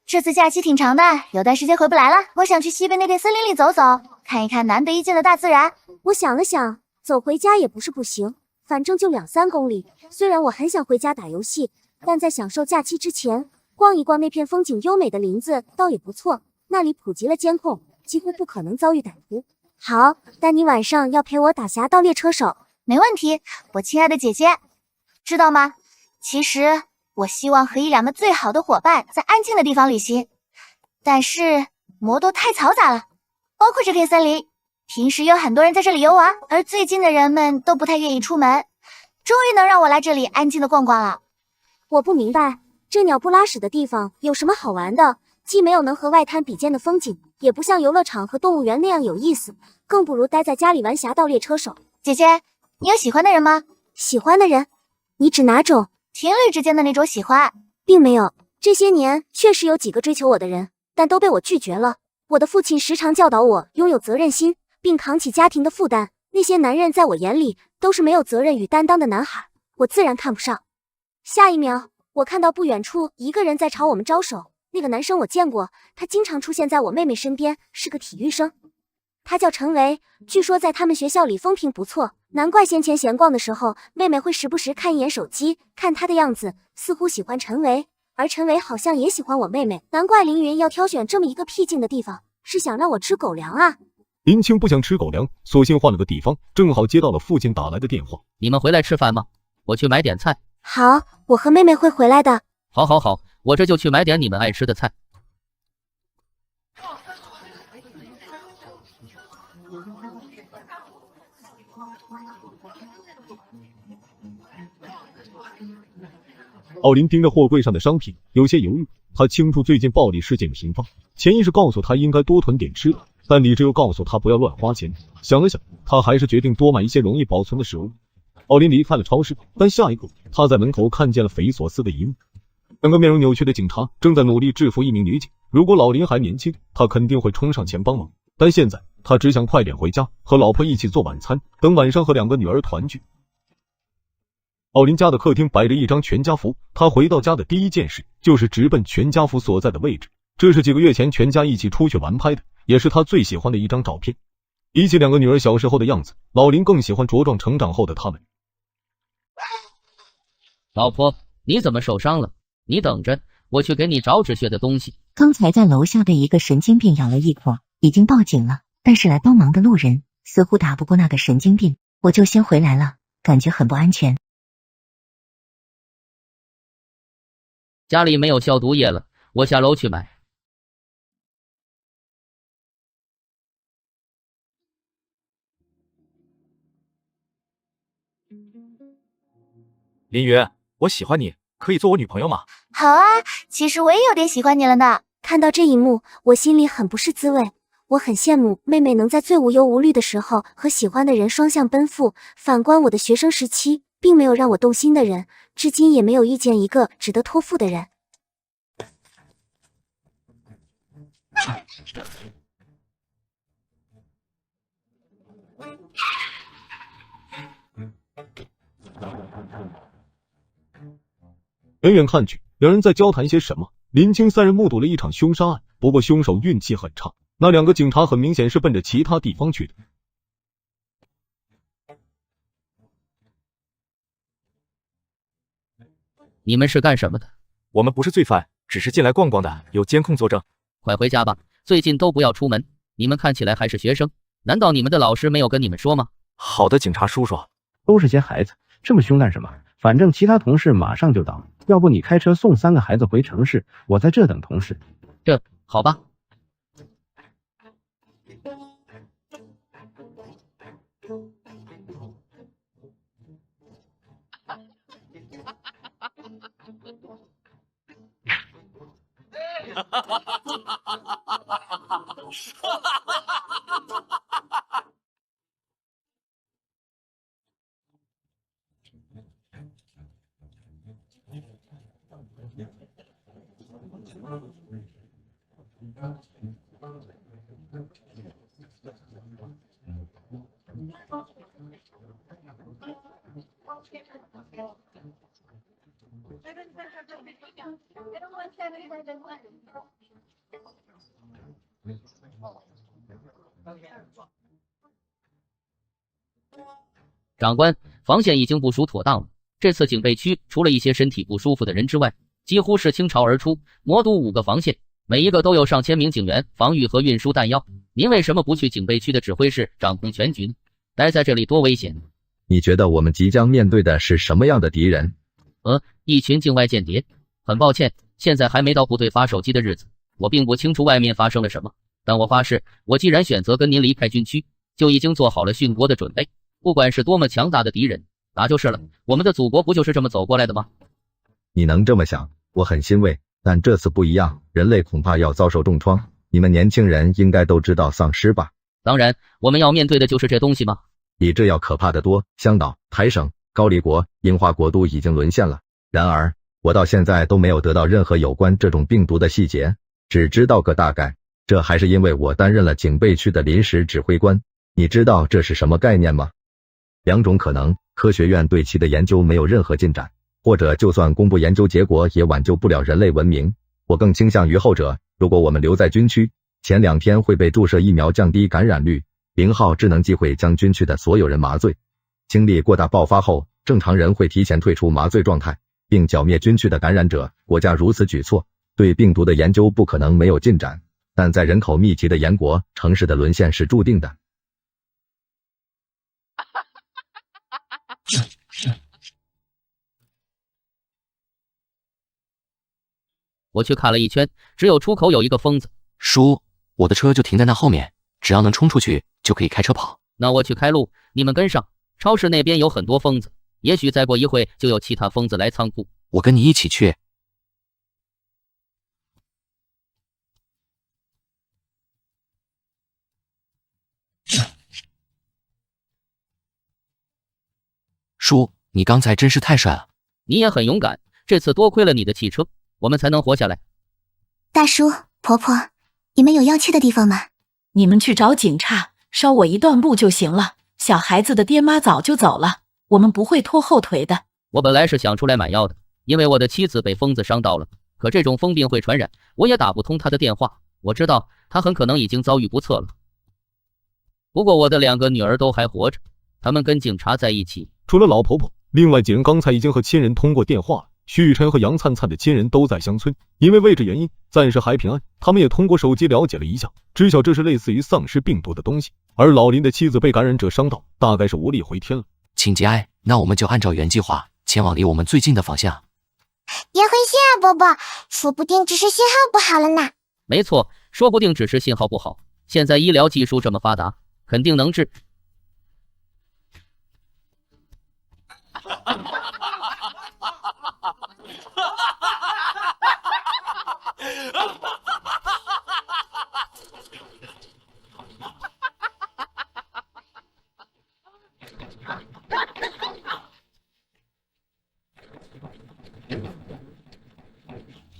这次假期挺长的，有段时间回不来了。我想去西边那片森林里走走，看一看难得一见的大自然。我想了想，走回家也不是不行，反正就2-3公里。虽然我很想回家打游戏，但在享受假期之前，逛一逛那片风景优美的林子倒也不错。那里普及了监控，几乎不可能遭遇歹徒。好，但你晚上要陪我打侠盗猎车手。没问题，我亲爱的姐姐，知道吗？其实我希望和1-2个最好的伙伴在安静的地方旅行，但是魔都太嘈杂了，包括这片森林。平时有很多人在这里游玩，而最近的人们都不太愿意出门，终于能让我来这里安静的逛逛了。我不明白，这鸟不拉屎的地方有什么好玩的？既没有能和外滩比肩的风景，也不像游乐场和动物园那样有意思，更不如待在家里玩侠盗猎车手。姐姐，你有喜欢的人吗？喜欢的人？你指哪种？情侣之间的那种喜欢？并没有，这些年确实有几个追求我的人，但都被我拒绝了。我的父亲时常教导我拥有责任心，并扛起家庭的负担。那些男人在我眼里都是没有责任与担当的男孩，我自然看不上。下一秒，我看到不远处一个人在朝我们招手。那个男生我见过，他经常出现在我妹妹身边，是个体育生。他叫陈维，据说在他们学校里风评不错，难怪先前闲逛的时候，妹妹会时不时看一眼手机，看他的样子，似乎喜欢陈维，而陈维好像也喜欢我妹妹，难怪凌云要挑选这么一个僻静的地方，是想让我吃狗粮啊。林青不想吃狗粮，索性换了个地方，正好接到了父亲打来的电话。你们回来吃饭吗？我去买点菜。好，我和妹妹会回来的。好，好，好，我这就去买点你们爱吃的菜。奥林盯着货柜上的商品，有些犹豫。他清楚最近暴力事件的频发，潜意识告诉他应该多囤点吃的，但理智又告诉他不要乱花钱。想了想，他还是决定多买一些容易保存的食物。奥林离开了超市，但下一刻他在门口看见了匪夷所思的一幕：两个面容扭曲的警察正在努力制服一名女警。如果老林还年轻，他肯定会冲上前帮忙，但现在他只想快点回家，和老婆一起做晚餐，等晚上和2个女儿团聚。奥林家的客厅摆着一张全家福，他回到家的第一件事就是直奔全家福所在的位置。这是几个月前全家一起出去玩拍的，也是他最喜欢的一张照片。比起2个女儿小时候的样子，老林更喜欢茁壮成长后的他们。老婆，你怎么受伤了？你等着，我去给你找止血的东西。刚才在楼下被一个神经病咬了一口，已经报警了，但是来帮忙的路人似乎打不过那个神经病，我就先回来了，感觉很不安全。家里没有消毒液了，我下楼去买。林云，我喜欢你，可以做我女朋友吗？好啊，其实我也有点喜欢你了呢。看到这一幕，我心里很不是滋味。我很羡慕妹妹能在最无忧无虑的时候和喜欢的人双向奔赴，反观我的学生时期，并没有让我动心的人，至今也没有遇见一个值得托付的人。远远看去，两人在交谈些什么。林青三人目睹了一场凶杀案，不过凶手运气很差，那2个警察很明显是奔着其他地方去的。你们是干什么的？我们不是罪犯，只是进来逛逛的，有监控作证。快回家吧，最近都不要出门。你们看起来还是学生，难道你们的老师没有跟你们说吗？好的，警察叔叔。都是些孩子，这么凶干什么？反正其他同事马上就到，要不你开车送3个孩子回城市，我在这等同事。这好吧。长官，防线已经部署妥当了。这次警备区除了一些身体不舒服的人之外，几乎是倾巢而出，魔都5个防线，每一个都有上千名警员防御和运输弹药。您为什么不去警备区的指挥室掌控全局呢？待在这里多危险！你觉得我们即将面对的是什么样的敌人？一群境外间谍。很抱歉，现在还没到部队发手机的日子，我并不清楚外面发生了什么。但我发誓，我既然选择跟您离开军区，就已经做好了殉国的准备。不管是多么强大的敌人，打就是了。我们的祖国不就是这么走过来的吗？你能这么想，我很欣慰。但这次不一样，人类恐怕要遭受重创。你们年轻人应该都知道丧尸吧？当然，我们要面对的就是这东西吗？比这要可怕得多。香岛、台省、高丽国、樱花国都已经沦陷了。然而，我到现在都没有得到任何有关这种病毒的细节，只知道个大概。这还是因为我担任了警备区的临时指挥官。你知道这是什么概念吗？2种可能，科学院对其的研究没有任何进展，或者就算公布研究结果也挽救不了人类文明。我更倾向于后者。如果我们留在军区，前2天会被注射疫苗降低感染率，0号智能机会将军区的所有人麻醉。经历过大爆发后，正常人会提前退出麻醉状态，并剿灭军区的感染者。国家如此举措，对病毒的研究不可能没有进展，但在人口密集的严国，城市的沦陷是注定的。我去看了一圈，只有出口有一个疯子。叔，我的车就停在那后面，只要能冲出去就可以开车跑。那我去开路，你们跟上。超市那边有很多疯子，也许再过一会就有其他疯子来仓库。我跟你一起去。叔，你刚才真是太帅了。你也很勇敢，这次多亏了你的汽车，我们才能活下来。大叔、婆婆，你们有要去的地方吗？你们去找警察，捎我一段路就行了。小孩子的爹妈早就走了，我们不会拖后腿的。我本来是想出来买药的，因为我的妻子被疯子伤到了，可这种疯病会传染，我也打不通他的电话。我知道他很可能已经遭遇不测了。不过我的2个女儿都还活着，他们跟警察在一起。除了老婆婆，另外几人刚才已经和亲人通过电话了。许晨和杨灿灿的亲人都在乡村，因为位置原因暂时还平安。他们也通过手机了解了一下，知晓这是类似于丧尸病毒的东西。而老林的妻子被感染者伤到，大概是无力回天了。请节哀，那我们就按照原计划前往离我们最近的方向。别灰心啊，伯伯，说不定只是信号不好了呢。没错，说不定只是信号不好。现在医疗技术这么发达，肯定能治。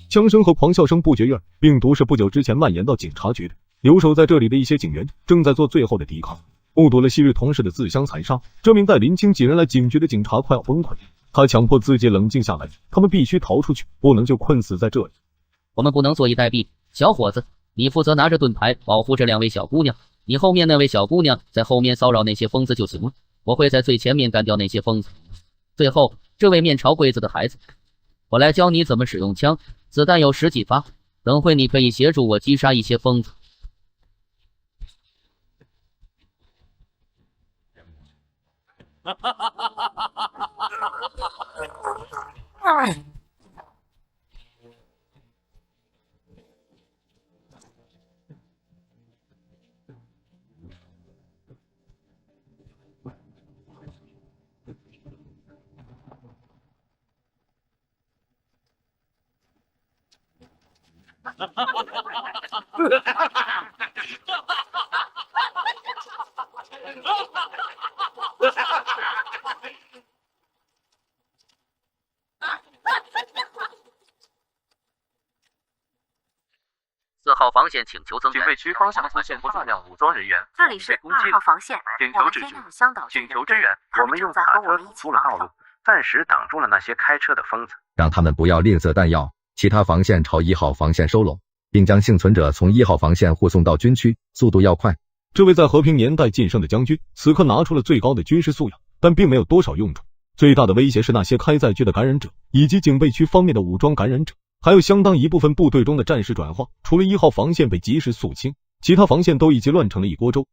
枪声和狂笑声不绝于耳，病毒是不久之前蔓延到警察局的。留守在这里的一些警员正在做最后的抵抗，目睹了昔日同事的自相残杀，这名带林青几人来警局的警察快要崩溃。他强迫自己冷静下来，他们必须逃出去，不能就困死在这里。我们不能坐以待毙，小伙子，你负责拿着盾牌保护这2位小姑娘，你后面那位小姑娘在后面骚扰那些疯子就行了，我会在最前面干掉那些疯子。最后，这位面朝柜子的孩子，我来教你怎么使用枪，子弹有10几发，等会你可以协助我击杀一些疯子。4号防线请求增援。警备区方向出现大量武装人员，这里是2号防线，请求支持，请求支援。我们用卡车铺了道路，暂时挡住了那些开车的疯子，让他们不要吝啬弹药。其他防线朝1号防线收拢，并将幸存者从1号防线护送到军区，速度要快。这位在和平年代晋升的将军，此刻拿出了最高的军事素养，但并没有多少用处。最大的威胁是那些开载具的感染者，以及警备区方面的武装感染者，还有相当一部分部队中的战士转化。除了1号防线被及时肃清，其他防线都已经乱成了一锅粥。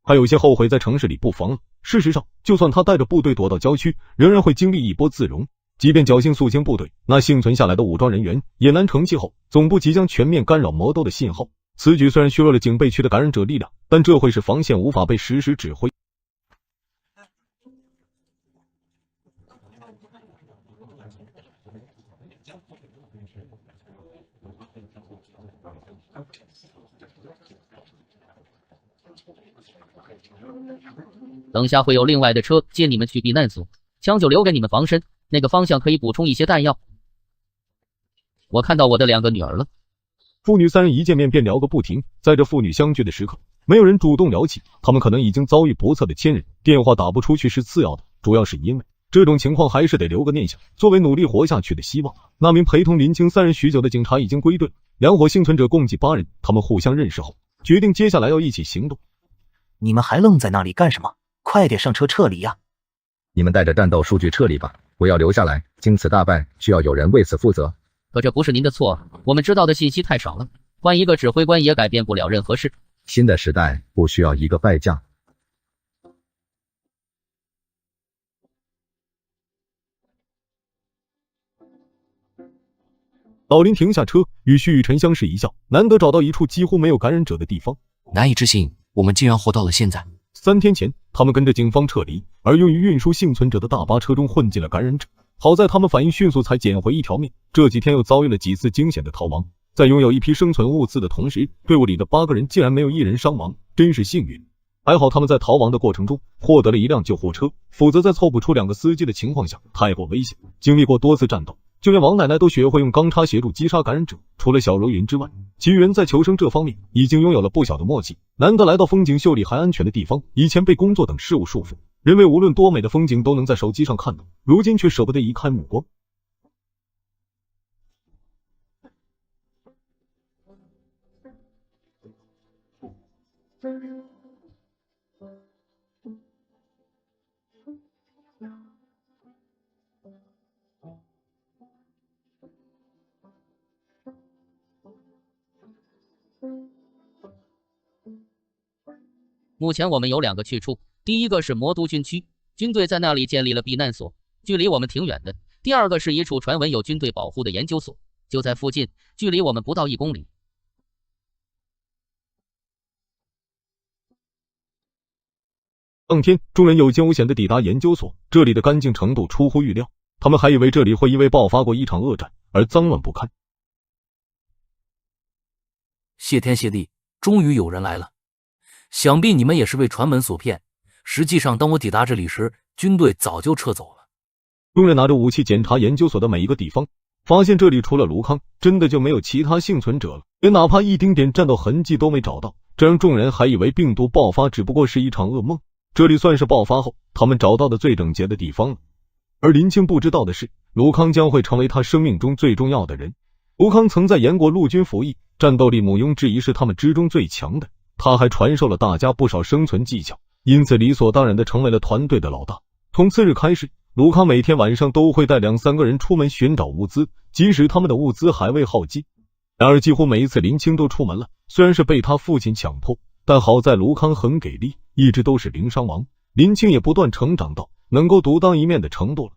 还有些后悔在城市里布防了。事实上，就算他带着部队躲到郊区，仍然会经历一波自溶。即便侥幸肃清部队，那幸存下来的武装人员也难成气候。总部即将全面干扰魔都的信号，此举虽然削弱了警备区的感染者力量，但这会使防线无法被实时指挥。等下会有另外的车接你们去避难所，枪就留给你们防身，那个方向可以补充一些弹药。我看到我的2个女儿了。父女3人一见面便聊个不停，在这父女相聚的时刻，没有人主动聊起，他们可能已经遭遇不测的亲人，电话打不出去是次要的，主要是因为这种情况还是得留个念想，作为努力活下去的希望。那名陪同林青3人许久的警察已经归队，2伙幸存者共计8人，他们互相认识后，决定接下来要一起行动。你们还愣在那里干什么？快点上车撤离呀！你们带着战斗数据撤离吧，不要留下来。经此大败，需要有人为此负责。可这不是您的错，我们知道的信息太少了，换一个指挥官也改变不了任何事。新的时代不需要一个败将。老林停下车，与徐雨辰相视一笑，难得找到一处几乎没有感染者的地方。难以置信，我们竟然活到了现在。3天前，他们跟着警方撤离，而用于运输幸存者的大巴车中混进了感染者。好在他们反应迅速，才捡回一条命。这几天又遭遇了几次惊险的逃亡，在拥有一批生存物资的同时，队伍里的8个人竟然没有1人伤亡，真是幸运。还好他们在逃亡的过程中获得了1辆救护车，否则在凑不出2个司机的情况下，太过危险。经历过多次战斗，就连王奶奶都学会用钢叉协助击杀感染者，除了小如云之外，其余人在求生这方面已经拥有了不小的默契。难得来到风景秀丽还安全的地方，以前被工作等事物束缚，认为无论多美的风景都能在手机上看到，如今却舍不得移开目光。目前我们有2个去处，第一个是魔都军区，军队在那里建立了避难所，距离我们挺远的。第2个是一处传闻有军队保护的研究所，就在附近，距离我们不到1公里。当天，众人有惊无险地抵达研究所，这里的干净程度出乎预料，他们还以为这里会因为爆发过一场恶战而脏乱不堪。谢天谢地，终于有人来了。想必你们也是被传闻所骗，实际上当我抵达这里时，军队早就撤走了。众人拿着武器检查研究所的每一个地方，发现这里除了卢康，真的就没有其他幸存者了，连哪怕一丁点战斗痕迹都没找到，这让众人还以为病毒爆发只不过是一场噩梦。这里算是爆发后他们找到的最整洁的地方了。而林青不知道的是，卢康将会成为他生命中最重要的人。卢康曾在燕国陆军服役，战斗力毋庸置疑是他们之中最强的。他还传授了大家不少生存技巧，因此理所当然的成为了团队的老大。从次日开始，卢康每天晚上都会带2-3个人出门寻找物资，即使他们的物资还未耗尽。然而几乎每一次林青都出门了，虽然是被他父亲强迫，但好在卢康很给力，一直都是零伤亡。林青也不断成长到能够独当一面的程度了。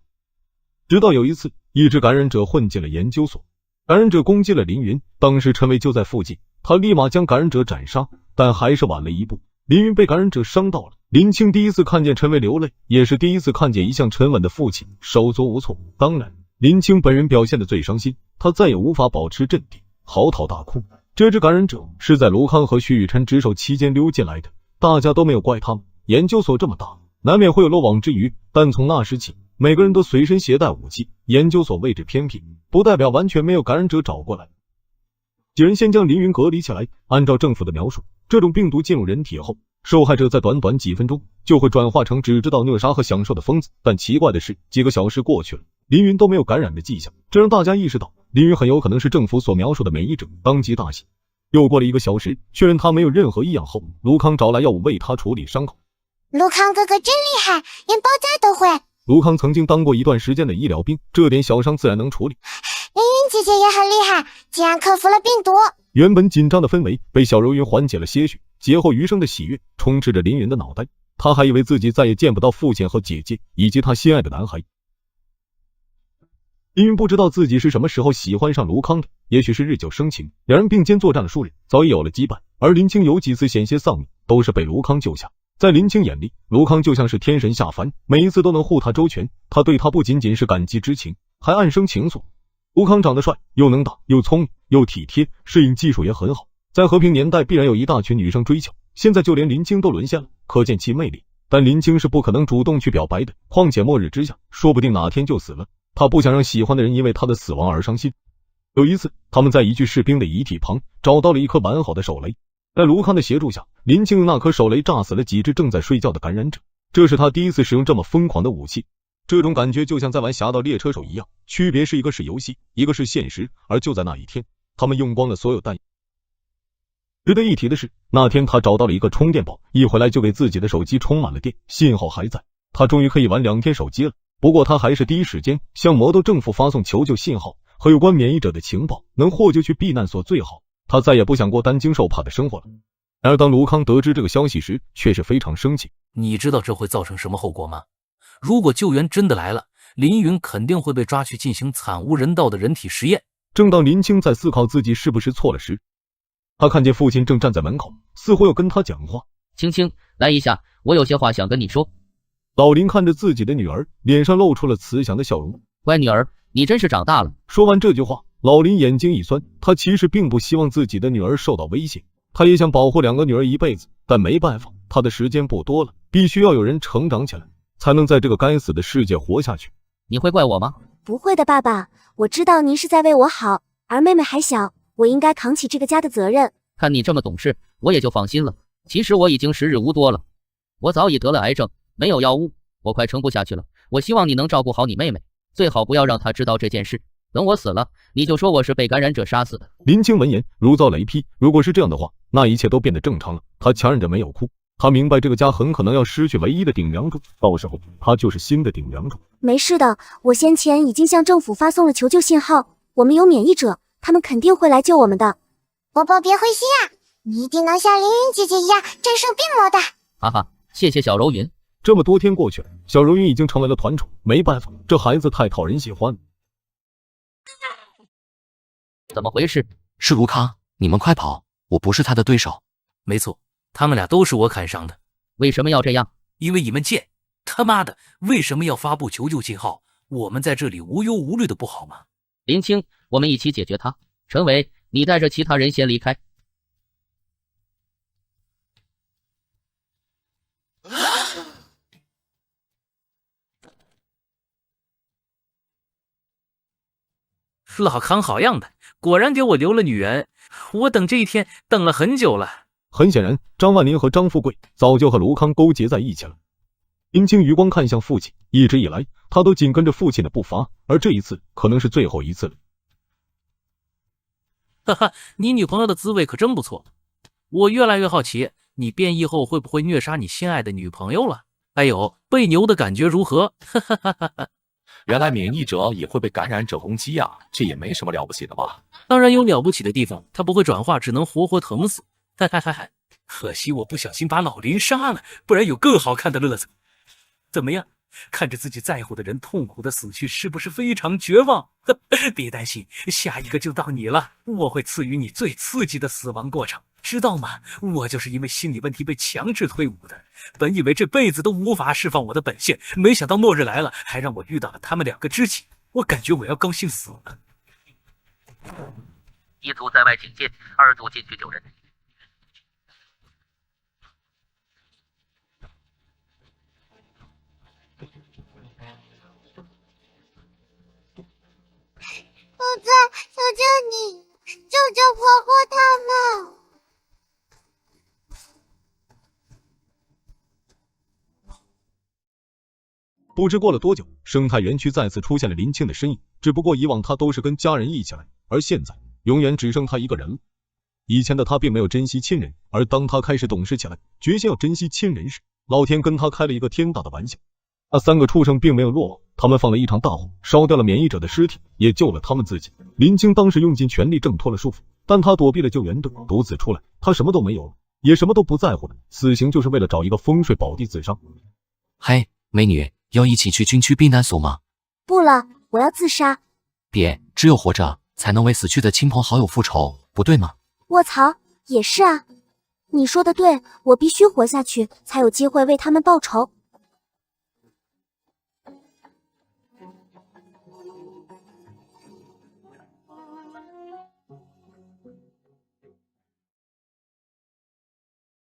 直到有一次，一只感染者混进了研究所，感染者攻击了林云，当时陈伟就在附近，他立马将感染者斩杀，但还是晚了一步，林云被感染者伤到了。林青第一次看见陈伟流泪，也是第一次看见一向沉稳的父亲手足无措。当然，林青本人表现的最伤心，他再也无法保持镇定，嚎啕大哭。这只感染者是在卢康和徐雨辰值守期间溜进来的，大家都没有怪他们。研究所这么大，难免会有漏网之鱼，但从那时起，每个人都随身携带武器。研究所位置偏僻，不代表完全没有感染者找过来。几人先将林云隔离起来，按照政府的描述，这种病毒进入人体后，受害者在短短几分钟就会转化成只知道虐杀和享受的疯子。但奇怪的是，几个小时过去了，林云都没有感染的迹象，这让大家意识到林云很有可能是政府所描述的免疫者，当即大喜。又过了1个小时，确认他没有任何异样后，卢康找来药物为他处理伤口。卢康哥哥真厉害，连包扎都会。卢康曾经当过一段时间的医疗兵，这点小伤自然能处理。林云姐姐也很厉害，竟然克服了病毒。原本紧张的氛围被小柔云缓解了些许，劫后余生的喜悦充斥着林云的脑袋。他还以为自己再也见不到父亲和姐姐以及他心爱的男孩。林云不知道自己是什么时候喜欢上卢康的，也许是日久生情，两人并肩作战了数日，早已有了羁绊。而林青有几次险些丧命，都是被卢康救下。在林青眼里，卢康就像是天神下凡，每一次都能护他周全。他对他不仅仅是感激之情，还暗生情愫。卢康长得帅，又能打，又聪明，又体贴，摄影技术也很好。在和平年代必然有一大群女生追求，现在就连林青都沦陷了，可见其魅力。但林青是不可能主动去表白的，况且末日之下，说不定哪天就死了。他不想让喜欢的人因为他的死亡而伤心。有一次，他们在一具士兵的遗体旁找到了一颗完好的手雷，在卢康的协助下，林青用那颗手雷炸死了几只正在睡觉的感染者。这是他第一次使用这么疯狂的武器，这种感觉就像在玩侠盗猎车手一样，区别是一个是游戏，一个是现实。而就在那一天，他们用光了所有弹药。值得一提的是，那天他找到了一个充电宝，一回来就给自己的手机充满了电，信号还在，他终于可以玩2天手机了。不过他还是第一时间向魔豆政府发送求救信号和有关免疫者的情报，能获救去避难所最好。他再也不想过担惊受怕的生活了。然而当卢康得知这个消息时，却是非常生气。你知道这会造成什么后果吗？如果救援真的来了，林云肯定会被抓去进行惨无人道的人体实验。正当林青在思考自己是不是错了时，他看见父亲正站在门口，似乎要跟他讲话。青青，来一下，我有些话想跟你说。老林看着自己的女儿，脸上露出了慈祥的笑容。乖女儿，你真是长大了。说完这句话，老林眼睛一酸，他其实并不希望自己的女儿受到威胁，他也想保护2个女儿一辈子，但没办法，他的时间不多了，必须要有人成长起来，才能在这个该死的世界活下去。你会怪我吗？不会的，爸爸，我知道您是在为我好，而妹妹还小，我应该扛起这个家的责任。看你这么懂事，我也就放心了。其实我已经时日无多了，我早已得了癌症，没有药物，我快撑不下去了。我希望你能照顾好你妹妹，最好不要让她知道这件事。等我死了，你就说我是被感染者杀死的。林青闻言如遭雷劈，如果是这样的话，那一切都变得正常了。他强忍着没有哭，他明白这个家很可能要失去唯一的顶梁柱，到时候他就是新的顶梁柱。没事的，我先前已经向政府发送了求救信号，我们有免疫者，他们肯定会来救我们的。宝宝别灰心啊，你一定能像凌云姐姐一样战胜病魔的。哈哈，谢谢小柔云。这么多天过去了，小柔云已经成为了团宠，没办法，这孩子太讨人喜欢了。怎么回事？是卢康，你们快跑，我不是他的对手。没错，他们俩都是我砍伤的。为什么要这样？因为你们贱！他妈的，为什么要发布求救信号？我们在这里无忧无虑的不好吗？林青，我们一起解决他。陈伟，你带着其他人先离开。老康好样的，果然给我留了女人，我等这一天等了很久了。很显然，张万林和张富贵早就和卢康勾结在一起了。林青余光看向父亲，一直以来他都紧跟着父亲的步伐，而这一次可能是最后一次了。哈哈，你女朋友的滋味可真不错。我越来越好奇，你变异后会不会虐杀你心爱的女朋友了？哎呦，被牛的感觉如何？哈哈哈哈哈！原来免疫者也会被感染者攻击啊，这也没什么了不起的吧？当然有了不起的地方，它不会转化，只能活活疼死。嗨嗨嗨嗨！可惜我不小心把老林杀了，不然有更好看的乐子。怎么样？看着自己在乎的人痛苦的死去，是不是非常绝望？别担心，下一个就到你了，我会赐予你最刺激的死亡过程，知道吗？我就是因为心理问题被强制退伍的，本以为这辈子都无法释放我的本性，没想到末日来了，还让我遇到了他们2个知己，我感觉我要高兴死了。一组在外警戒，2组进去救人。我在求求你，救救婆婆他们！不知过了多久，生态园区再次出现了林青的身影，只不过以往他都是跟家人一起来，而现在永远只剩他一个人了。以前的他并没有珍惜亲人，而当他开始懂事起来，决心要珍惜亲人时，老天跟他开了一个天大的玩笑。那3个畜生并没有落网，他们放了一场大火，烧掉了免疫者的尸体，也救了他们自己。林青当时用尽全力挣脱了束缚，但他躲避了救援队，独自出来，他什么都没有了，也什么都不在乎了，死刑就是为了找一个风水宝地自杀。嘿，美女，要一起去军区避难所吗？不了，我要自杀。别，只有活着才能为死去的亲朋好友复仇，不对吗？卧槽，也是啊。你说的对，我必须活下去，才有机会为他们报仇。